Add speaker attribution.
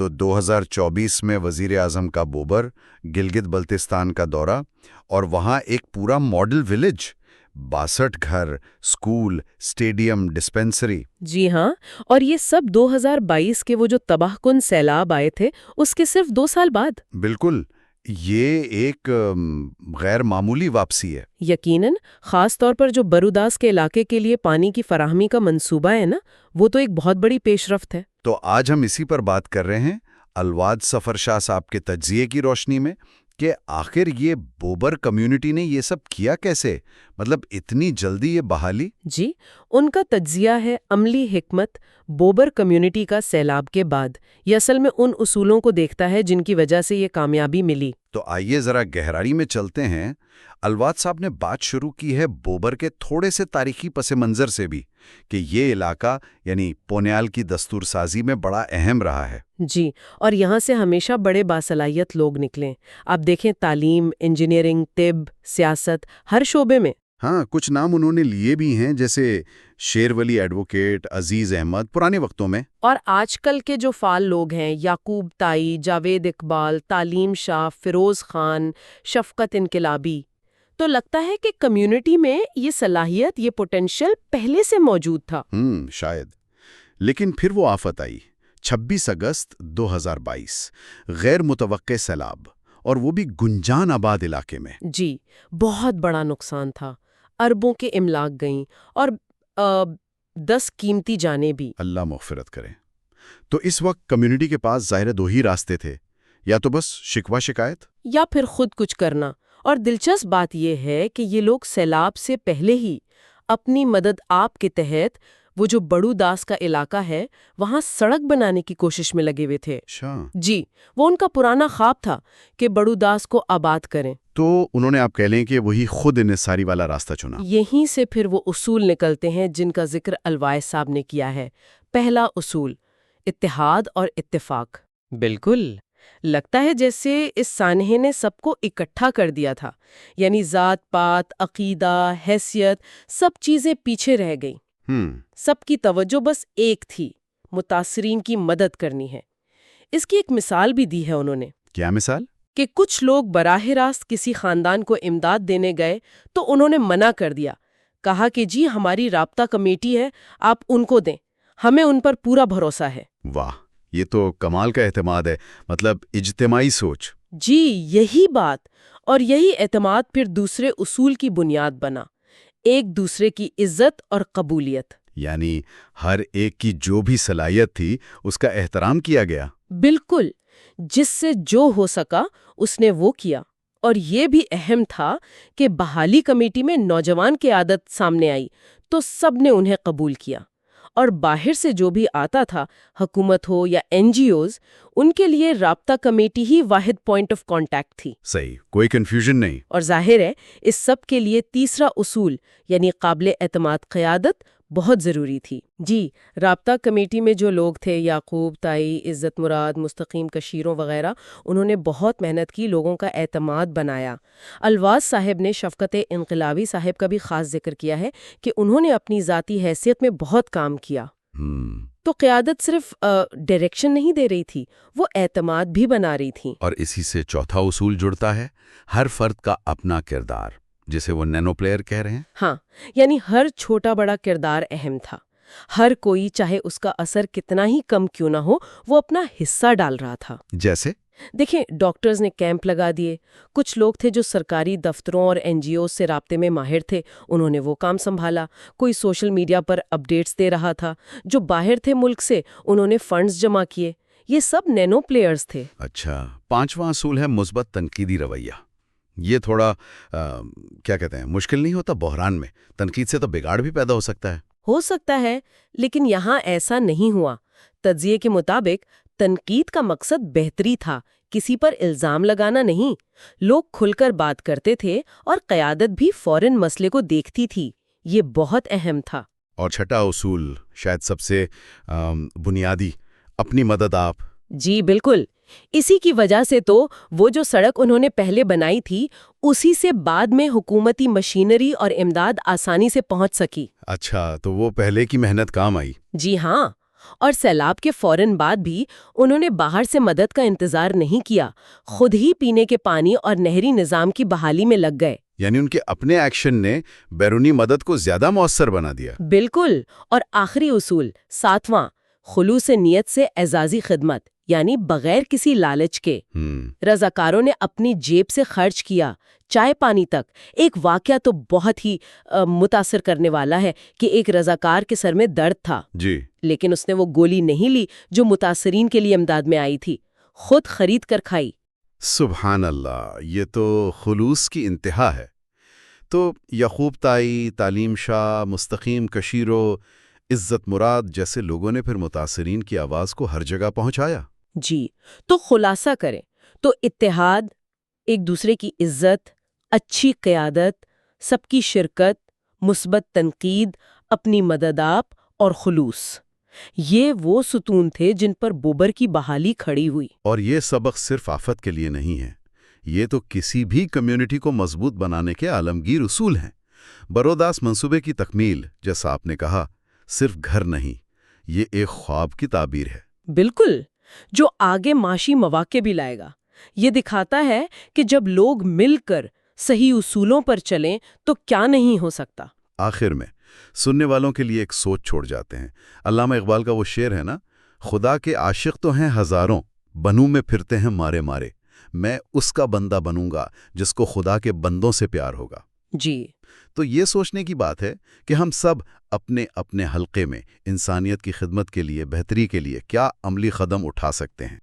Speaker 1: تو 2024 میں وزیر اعظم کا بوبر، گلگت بلتستان کا دورہ، اور وہاں ایک پورا ماڈل ولیج، 62 گھر، اسکول، اسٹیڈیم، ڈسپنسری۔
Speaker 2: جی ہاں، اور یہ سب 2022 کے وہ جو تباہ کن سیلاب آئے تھے اس کے صرف 2 سال بعد۔
Speaker 1: بالکل، یہ ایک غیر معمولی واپسی ہے۔
Speaker 2: یقیناً، خاص طور پر جو بروداس کے علاقے کے لیے پانی کی فراہمی کا منصوبہ ہے نا، وہ تو ایک بہت بڑی پیش رفت ہے۔
Speaker 1: تو آج ہم اسی پر بات کر رہے ہیں، الواد ظفر شاہ صاحب کے تجزیے کی روشنی میں، کہ آخر یہ بوبر کمیونٹی نے یہ سب کیا کیسے؟ مطلب اتنی جلدی یہ بحالی؟
Speaker 2: جی، ان کا تجزیہ ہے عملی حکمت بوبر کمیونٹی کا سیلاب کے بعد۔ یہ اصل میں ان اصولوں کو دیکھتا ہے جن کی وجہ سے یہ کامیابی ملی۔
Speaker 1: تو آئیے ذرا گہرائی میں چلتے ہیں۔ الواد صاحب نے بات شروع کی ہے بوبر کے تھوڑے سے تاریخی پس منظر سے بھی، کہ یہ علاقہ یعنی پونیال کی دستور سازی میں بڑا اہم رہا ہے۔
Speaker 2: جی، اور یہاں سے ہمیشہ بڑے باصلاحیت لوگ نکلیں۔ آپ دیکھیں، تعلیم، انجینئرنگ، طب، سیاست، ہر شعبے میں۔
Speaker 1: ہاں، کچھ نام انہوں نے لیے بھی ہیں، جیسے شیر ولی ایڈوکیٹ، عزیز احمد پرانے وقتوں میں،
Speaker 2: اور آج کل کے جو فعال لوگ ہیں، یعقوب تائی، جاوید اقبال، تعلیم شاہ، فیروز خان، شفقت انقلابی۔ تو لگتا ہے کہ کمیونٹی میں یہ صلاحیت، یہ پوٹینشل پہلے سے موجود تھا۔
Speaker 1: شاید۔ لیکن پھر وہ آفت آئی، 26 اگست 2022، غیر متوقع سیلاب، اور وہ بھی گنجان آباد علاقے میں۔
Speaker 2: جی، بہت بڑا نقصان تھا، اربوں کے املاک گئیں، اور 10 قیمتی جانیں بھی۔
Speaker 1: اللہ مغفرت کرے۔ تو اس وقت کمیونٹی کے پاس ظاہر 2 ہی راستے تھے، یا تو بس شکوہ شکایت،
Speaker 2: یا پھر خود کچھ کرنا۔ اور دلچسپ بات یہ ہے کہ یہ لوگ سیلاب سے پہلے ہی اپنی مدد آپ کے تحت وہ جو بڑو داس کا علاقہ ہے وہاں سڑک بنانے کی کوشش میں لگے ہوئے تھے۔ جی، وہ ان کا پرانا خواب تھا کہ بڑو داس کو آباد کریں۔
Speaker 1: تو انہوں نے، آپ کہہ لیں کہ وہی خود انحصاری والا راستہ چنا۔
Speaker 2: یہیں سے پھر وہ اصول نکلتے ہیں جن کا ذکر الوائے صاحب نے کیا ہے۔ پہلا اصول، اتحاد اور اتفاق۔ بالکل، لگتا ہے جیسے اس سانحے نے سب کو اکٹھا کر دیا تھا، یعنی ذات پات، عقیدہ، حیثیت، سب چیزیں پیچھے رہ گئیں۔ سب کی توجہ بس ایک تھی، متاثرین کی مدد کرنی ہے۔ اس کی ایک مثال بھی دی ہے انہوں نے۔
Speaker 1: کیا مثال؟
Speaker 2: کہ کچھ لوگ براہ راست کسی خاندان کو امداد دینے گئے تو انہوں نے منع کر دیا، کہا کہ جی ہماری رابطہ کمیٹی ہے، آپ ان کو دیں، ہمیں ان پر پورا بھروسہ ہے۔
Speaker 1: واہ، یہ تو کمال کا اعتماد ہے، مطلب اجتماعی سوچ۔
Speaker 2: جی، یہی بات، اور یہی اعتماد پھر دوسرے اصول کی بنیاد بنا، ایک دوسرے کی عزت اور قبولیت۔
Speaker 1: یعنی ہر ایک کی جو بھی صلاحیت تھی اس کا احترام کیا گیا۔
Speaker 2: بالکل، جس سے جو ہو سکا اس نے وہ کیا۔ اور یہ بھی اہم تھا کہ بحالی کمیٹی میں نوجوان کی عادت سامنے آئی تو سب نے انہیں قبول کیا، اور باہر سے جو بھی آتا تھا، حکومت ہو یا NGOs، ان کے لیے رابطہ کمیٹی ہی واحد پوائنٹ آف کانٹیکٹ تھی۔
Speaker 1: صحیح، کوئی کنفیوژن نہیں۔
Speaker 2: اور ظاہر ہے اس سب کے لیے تیسرا اصول یعنی قابل اعتماد قیادت بہت ضروری تھی۔ جی، رابطہ کمیٹی میں جو لوگ تھے، یعقوب تائی، عزت مراد، مستقیم کشیروں وغیرہ، انہوں نے بہت محنت کی، لوگوں کا اعتماد بنایا۔ الواز صاحب نے شفقت انقلابی صاحب کا بھی خاص ذکر کیا ہے کہ انہوں نے اپنی ذاتی حیثیت میں بہت کام کیا۔ تو قیادت صرف ڈائریکشن نہیں دے رہی تھی، وہ اعتماد بھی بنا رہی تھی۔
Speaker 1: اور اسی سے چوتھا اصول جڑتا ہے، ہر فرد کا اپنا کردار، جسے وہ نینو پلیئر کہہ رہے ہیں۔
Speaker 2: ہاں، یعنی ہر چھوٹا بڑا کردار اہم تھا، ہر کوئی چاہے اس کا اثر کتنا ہی کم کیوں نہ ہو وہ اپنا حصہ ڈال رہا تھا۔
Speaker 1: جیسے
Speaker 2: دیکھیں، ڈاکٹرز نے کیمپ لگا دیے، کچھ لوگ تھے جو سرکاری دفتروں اور NGOs سے رابطے میں ماہر تھے، انہوں نے وہ کام سنبھالا، کوئی سوشل میڈیا پر اپڈیٹس دے رہا تھا، جو باہر تھے ملک سے انہوں نے فنڈز جمع کیے، یہ سب نینو پلیئرز تھے۔
Speaker 1: اچھا، پانچواں اصول ہے مثبت تنقیدی رویہ۔ یہ تھوڑا کیا کہتے ہیں، مشکل نہیں ہوتا؟ بحران میں تنقید سے تو بگاڑ بھی پیدا
Speaker 2: ہو سکتا ہے، لیکن یہاں ایسا نہیں ہوا۔ تجزیے کے مطابق تنقید کا مقصد بہتری تھا، کسی پر الزام لگانا نہیں۔ لوگ کھل کر بات کرتے تھے اور قیادت بھی فوراً مسئلے کو دیکھتی تھی، یہ بہت اہم تھا۔
Speaker 1: اور چھٹا اصول شاید سب سے بنیادی، اپنی مدد آپ۔
Speaker 2: جی بالکل، اسی کی وجہ سے تو وہ جو سڑک انہوں نے پہلے بنائی تھی اسی سے بعد میں حکومتی مشینری اور امداد آسانی سے پہنچ سکی۔
Speaker 1: اچھا، تو وہ پہلے کی محنت کام آئی۔
Speaker 2: جی ہاں، اور سیلاب کے فوراً بعد بھی انہوں نے باہر سے مدد کا انتظار نہیں کیا، خود ہی پینے کے پانی اور نہری نظام کی بحالی میں لگ گئے۔
Speaker 1: یعنی ان کے اپنے ایکشن نے بیرونی مدد کو زیادہ مؤثر بنا دیا۔
Speaker 2: بالکل۔ اور آخری اصول 7واں، خلوص نیت سے اعزازی خدمت، یعنی بغیر کسی لالچ کے۔ رضاکاروں نے اپنی جیب سے خرچ کیا، چائے پانی تک۔ ایک واقعہ تو بہت ہی متاثر کرنے والا ہے کہ ایک رضاکار کے سر میں درد تھا،
Speaker 1: جی،
Speaker 2: لیکن اس نے وہ گولی نہیں لی جو متاثرین کے لیے امداد میں آئی تھی، خود خرید کر کھائی۔
Speaker 1: سبحان اللہ، یہ تو خلوص کی انتہا ہے۔ تو یعقوب تائی، تعلیم شاہ، مستقیم کشیرو، عزت مراد جیسے لوگوں نے پھر متاثرین کی آواز کو ہر جگہ پہنچایا۔
Speaker 2: جی، تو خلاصہ کریں تو اتحاد، ایک دوسرے کی عزت، اچھی قیادت، سب کی شرکت، مثبت تنقید، اپنی مدداب اور خلوص، یہ وہ ستون تھے جن پر بوبر کی بحالی کھڑی ہوئی۔
Speaker 1: اور یہ سبق صرف آفت کے لیے نہیں ہے، یہ تو کسی بھی کمیونٹی کو مضبوط بنانے کے عالمگیر اصول ہیں۔ بروداس منصوبے کی تکمیل، جیسا آپ نے کہا، صرف گھر نہیں، یہ ایک خواب کی تعبیر ہے۔
Speaker 2: بالکل، جو آگے معاشی مواقع بھی لائے گا۔ یہ دکھاتا ہے کہ جب لوگ مل کر صحیح اصولوں پر چلیں تو کیا نہیں ہو سکتا۔
Speaker 1: آخر میں سننے والوں کے لیے ایک سوچ چھوڑ جاتے ہیں۔ علامہ اقبال کا وہ شعر ہے نا، خدا کے عاشق تو ہیں ہزاروں، بنوں میں پھرتے ہیں مارے مارے، میں اس کا بندہ بنوں گا جس کو خدا کے بندوں سے پیار ہوگا۔
Speaker 2: جی،
Speaker 1: تو یہ سوچنے کی بات ہے کہ ہم سب اپنے اپنے حلقے میں انسانیت کی خدمت کے لیے، بہتری کے لیے کیا عملی قدم اٹھا سکتے ہیں۔